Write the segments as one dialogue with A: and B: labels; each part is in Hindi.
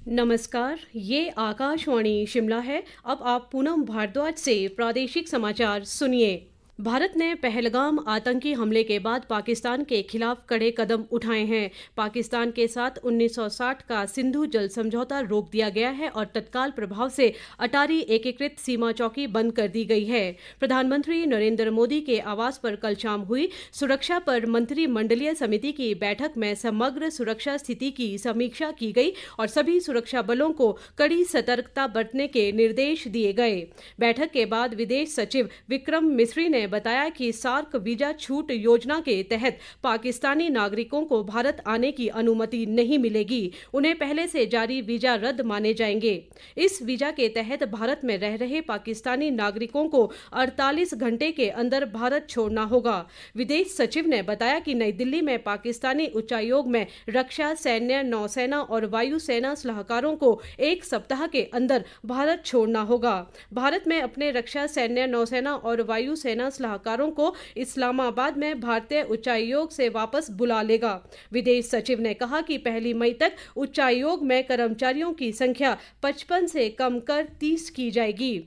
A: नमस्कार, ये आकाशवाणी शिमला है। अब आप पूनम भारद्वाज से प्रादेशिक समाचार सुनिए। भारत ने पहलगाम आतंकी हमले के बाद पाकिस्तान के खिलाफ कड़े कदम उठाए हैं। पाकिस्तान के साथ 1960 का सिंधु जल समझौता रोक दिया गया है और तत्काल प्रभाव से अटारी एकीकृत सीमा चौकी बंद कर दी गई है। प्रधानमंत्री नरेंद्र मोदी के आवास पर कल शाम हुई सुरक्षा पर मंत्रिमंडलीय समिति की बैठक में समग्र सुरक्षा स्थिति की समीक्षा की गई और सभी सुरक्षा बलों को कड़ी सतर्कता बरतने के निर्देश दिए गए। बैठक के बाद विदेश सचिव विक्रम मिस्री ने बताया कि सार्क वीजा छूट योजना के तहत पाकिस्तानी नागरिकों को भारत आने की अनुमति नहीं मिलेगी। उन्हें पहले से जारी वीजा रद्द माने जाएंगे। इस वीजा के तहत भारत में रह रहे पाकिस्तानी नागरिकों को 48 घंटे के अंदर भारत छोड़ना होगा। विदेश सचिव ने बताया कि नई दिल्ली में पाकिस्तानी उच्चायोग में रक्षा, सैन्य, नौसेना और वायुसेना सलाहकारों को एक सप्ताह के अंदर भारत छोड़ना होगा। भारत में अपने रक्षा, सैन्य, नौसेना और वायुसेना सलाहकारों को इस्लामाबाद में भारतीय उच्चायोग से वापस बुला लेगा। विदेश सचिव ने कहा कि 1 मई तक उच्चायोग में कर्मचारियों की संख्या 55 से कम कर 30 की जाएगी।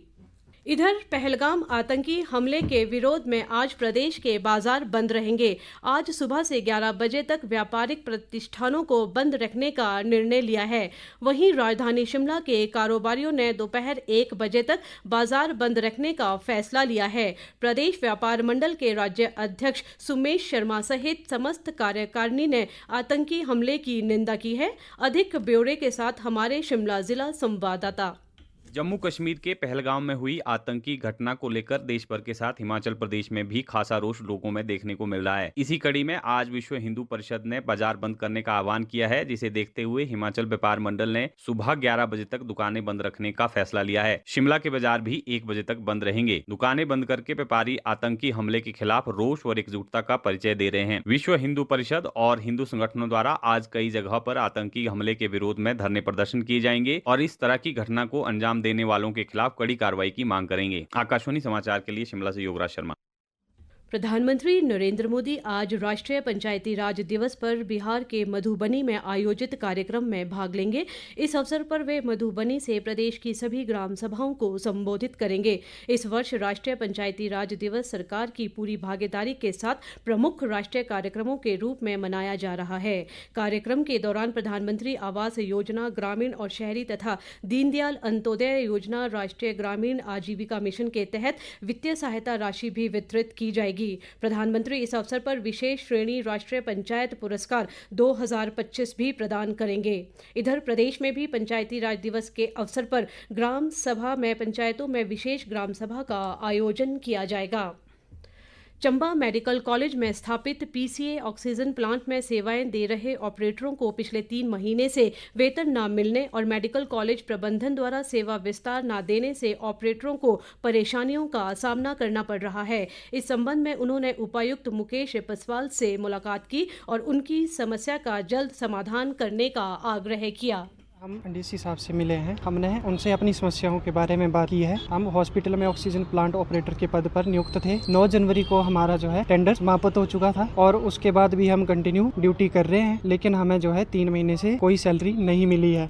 A: इधर पहलगाम आतंकी हमले के विरोध में आज प्रदेश के बाजार बंद रहेंगे। आज सुबह से 11 बजे तक व्यापारिक प्रतिष्ठानों को बंद रखने का निर्णय लिया है। वहीं राजधानी शिमला के कारोबारियों ने दोपहर 1 बजे तक बाजार बंद रखने का फैसला लिया है। प्रदेश व्यापार मंडल के राज्य अध्यक्ष सुमेश शर्मा सहित समस्त कार्यकारिणी ने आतंकी हमले की निंदा की है। अधिक ब्यौरे के साथ हमारे शिमला जिला संवाददाता।
B: जम्मू कश्मीर के पहलगाम में हुई आतंकी घटना को लेकर देश भर के साथ हिमाचल प्रदेश में भी खासा रोष लोगों में देखने को मिल रहा है। इसी कड़ी में आज विश्व हिंदू परिषद ने बाजार बंद करने का आह्वान किया है, जिसे देखते हुए हिमाचल व्यापार मंडल ने सुबह 11 बजे तक दुकानें बंद रखने का फैसला लिया है। शिमला के बाजार भी 1 बजे तक बंद रहेंगे। दुकानें बंद करके व्यापारी आतंकी हमले के खिलाफ रोष और एकजुटता का परिचय दे रहे हैं। विश्व हिंदू परिषद और हिंदू संगठनों द्वारा आज कई जगह पर आतंकी हमले के विरोध में धरने प्रदर्शन किए जाएंगे और इस तरह की घटना को अंजाम देने वालों के खिलाफ कड़ी कार्रवाई की मांग करेंगे। आकाशवाणी समाचार के लिए शिमला से योगराज शर्मा।
A: प्रधानमंत्री नरेंद्र मोदी आज राष्ट्रीय पंचायती राज दिवस पर बिहार के मधुबनी में आयोजित कार्यक्रम में भाग लेंगे। इस अवसर पर वे मधुबनी से प्रदेश की सभी ग्राम सभाओं को संबोधित करेंगे। इस वर्ष राष्ट्रीय पंचायती राज दिवस सरकार की पूरी भागीदारी के साथ प्रमुख राष्ट्रीय कार्यक्रमों के रूप में मनाया जा रहा है। कार्यक्रम के दौरान प्रधानमंत्री आवास योजना, ग्रामीण और शहरी तथा दीनदयाल अंत्योदय योजना, राष्ट्रीय ग्रामीण आजीविका मिशन के तहत वित्तीय सहायता राशि भी वितरित की जाएगी। प्रधानमंत्री इस अवसर पर विशेष श्रेणी राष्ट्रीय पंचायत पुरस्कार 2025 भी प्रदान करेंगे। इधर प्रदेश में भी पंचायती राज दिवस के अवसर पर ग्राम सभा में पंचायतों में विशेष ग्राम सभा का आयोजन किया जाएगा। चंबा मेडिकल कॉलेज में स्थापित पीसीए ऑक्सीजन प्लांट में सेवाएं दे रहे ऑपरेटरों को पिछले 3 महीने से वेतन न मिलने और मेडिकल कॉलेज प्रबंधन द्वारा सेवा विस्तार न देने से ऑपरेटरों को परेशानियों का सामना करना पड़ रहा है। इस संबंध में उन्होंने उपायुक्त मुकेश पसवाल से मुलाकात की और उनकी समस्या का जल्द समाधान करने का आग्रह किया।
C: हम डीसी साहब से मिले हैं। हमने उनसे अपनी समस्याओं के बारे में बात की है। हम हॉस्पिटल में ऑक्सीजन प्लांट ऑपरेटर के पद पर नियुक्त थे। 9 जनवरी को हमारा टेंडर समाप्त हो चुका था और उसके बाद भी हम कंटिन्यू ड्यूटी कर रहे हैं, लेकिन हमें 3 महीने से कोई सैलरी नहीं मिली है।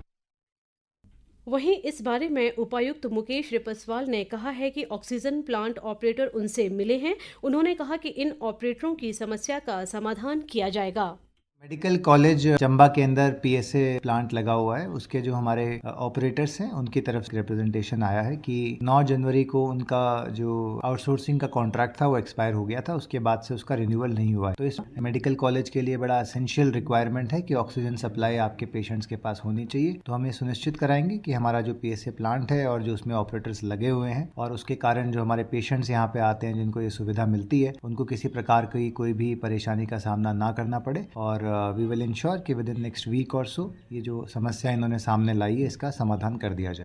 A: वहीं इस बारे में उपायुक्त मुकेश रिपसवाल ने कहा है कि ऑक्सीजन प्लांट ऑपरेटर उनसे मिले हैं। उन्होंने कहा कि इन ऑपरेटरों की समस्या का समाधान किया जाएगा।
D: मेडिकल कॉलेज चंबा के अंदर पीएसए प्लांट लगा हुआ है। उसके जो हमारे ऑपरेटर्स हैं उनकी तरफ से रिप्रेजेंटेशन आया है कि 9 जनवरी को उनका जो आउटसोर्सिंग का कॉन्ट्रैक्ट था वो एक्सपायर हो गया था। उसके बाद से उसका रिन्यूअल नहीं हुआ है। तो इस मेडिकल कॉलेज के लिए बड़ा एसेंशियल रिक्वायरमेंट है कि ऑक्सीजन सप्लाई आपके पेशेंट्स के पास होनी चाहिए। तो हम ये सुनिश्चित कराएंगे कि हमारा जो पीएसए प्लांट है और जो उसमें ऑपरेटर्स लगे हुए हैं और उसके कारण जो हमारे पेशेंट्स यहाँ पे आते हैं जिनको ये सुविधा मिलती है, उनको किसी प्रकार की कोई भी परेशानी का सामना ना करना पड़े। और वी विल इंश्योर कि विद इन नेक्स्ट वीक और सो ये जो समस्या इन्होंने सामने लाई है इसका समाधान कर दिया जाए।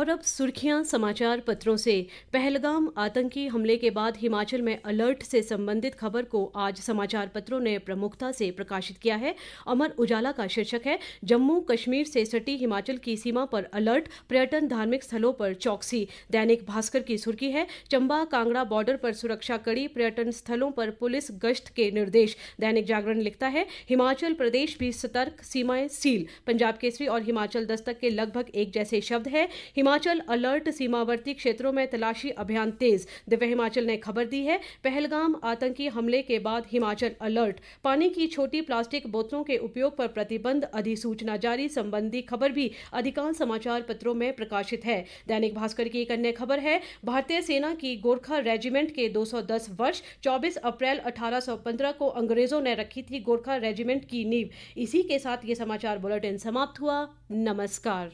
A: और अब सुर्खियां समाचार पत्रों से। पहलगाम आतंकी हमले के बाद हिमाचल में अलर्ट से संबंधित खबर को आज समाचार पत्रों ने प्रमुखता से प्रकाशित किया है। अमर उजाला का शीर्षक है, जम्मू कश्मीर से सटी हिमाचल की सीमा पर अलर्ट, पर्यटन धार्मिक स्थलों पर चौकसी। दैनिक भास्कर की सुर्खी है, चंबा कांगड़ा बॉर्डर पर सुरक्षा कड़ी, पर्यटन स्थलों पर पुलिस गश्त के निर्देश। दैनिक जागरण लिखता है, हिमाचल प्रदेश भी सतर्क, सीमाएं सील। पंजाब केसरी और हिमाचल दस्तक के लगभग एक जैसे शब्द है, हिमाचल अलर्ट, सीमावर्ती क्षेत्रों में तलाशी अभियान तेज। दिव्य हिमाचल ने खबर दी है, पहलगाम आतंकी हमले के बाद हिमाचल अलर्ट, पानी की छोटी प्लास्टिक बोतलों के उपयोग पर प्रतिबंध, अधिसूचना जारी संबंधी खबर भी अधिकांश समाचार पत्रों में प्रकाशित है। दैनिक भास्कर की एक अन्य खबर है, भारतीय सेना की गोरखा रेजिमेंट के 210 वर्ष, 24 अप्रैल 1815 को अंग्रेजों ने रखी थी गोरखा रेजिमेंट की नींव। इसी के साथ ये समाचार बुलेटिन समाप्त हुआ। नमस्कार।